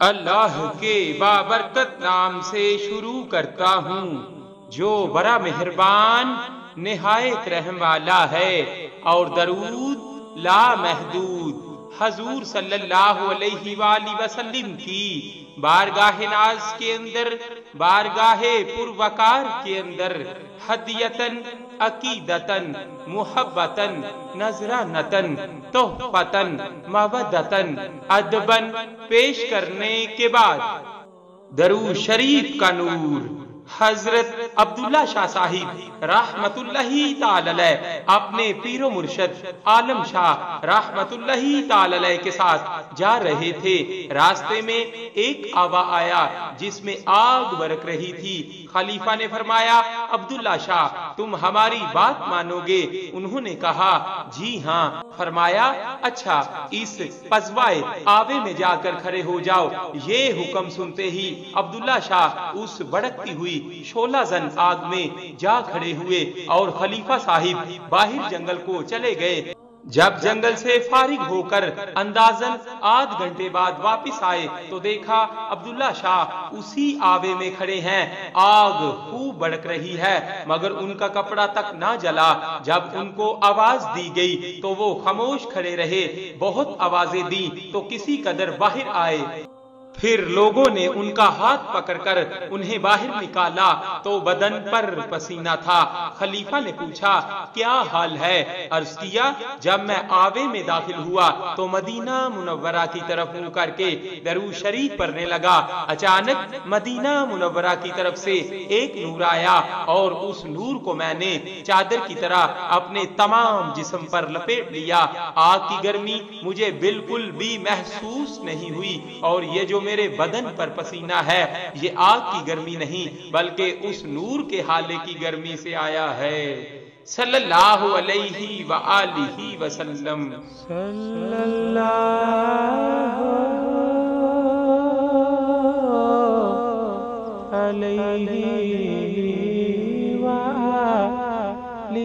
اللہ کے بابرکت نام سے شروع کرتا ہوں جو بڑا مہربان نہایت رحم والا ہے، اور درود لا محدود حضور صلی اللہ علیہ وآلہ وسلم کی بارگاہ ناز کے اندر، بارگاہ پروقار کے اندر ہدیتن، عقیدتن، محبتن، نذرانتن، تحفتن، مودتن، ادبن پیش کرنے کے بعد درود شریف کا نور حضرت عبداللہ شاہ صاحب رحمت اللہ تعالی علیہ اپنے پیر و مرشد عالم شاہ رحمت اللہ تعالی علیہ کے ساتھ جا رہے تھے۔ راستے میں ایک آوا آیا جس میں آگ برک رہی تھی۔ خلیفہ نے فرمایا، عبداللہ شاہ تم ہماری بات مانو گے؟ انہوں نے کہا جی ہاں۔ فرمایا اچھا اس پزوائے آوے میں جا کر کھڑے ہو جاؤ۔ یہ حکم سنتے ہی عبداللہ شاہ اس بڑکتی ہوئی شعلہ زن آگ میں جا کھڑے ہوئے اور خلیفہ صاحب باہر جنگل کو چلے گئے۔ جب جنگل سے فارغ ہو کر اندازن آدھ گھنٹے بعد واپس آئے تو دیکھا عبداللہ شاہ اسی آوے میں کھڑے ہیں۔ آگ خوب بڑک رہی ہے مگر ان کا کپڑا تک نہ جلا۔ جب ان کو آواز دی گئی تو وہ خاموش کھڑے رہے۔ بہت آوازیں دی تو کسی قدر باہر آئے۔ پھر لوگوں نے ان کا ہاتھ پکڑ کر انہیں باہر نکالا تو بدن پر پسینہ تھا۔ خلیفہ نے پوچھا کیا حال ہے؟ عرض کیا جب میں آوے میں داخل ہوا تو مدینہ منورہ کی طرف منہ کر کے درود شریف پڑھنے لگا۔ اچانک مدینہ منورہ کی طرف سے ایک نور آیا اور اس نور کو میں نے چادر کی طرح اپنے تمام جسم پر لپیٹ لیا۔ آگ کی گرمی مجھے بالکل بھی محسوس نہیں ہوئی، اور یہ جو میرے بدن پر پسینہ ہے یہ آگ کی گرمی نہیں بلکہ اس نور کے حالے کی گرمی سے آیا ہے۔ صلی اللہ علیہ وآلہ وسلم۔ صلی اللہ علیہ وآلہ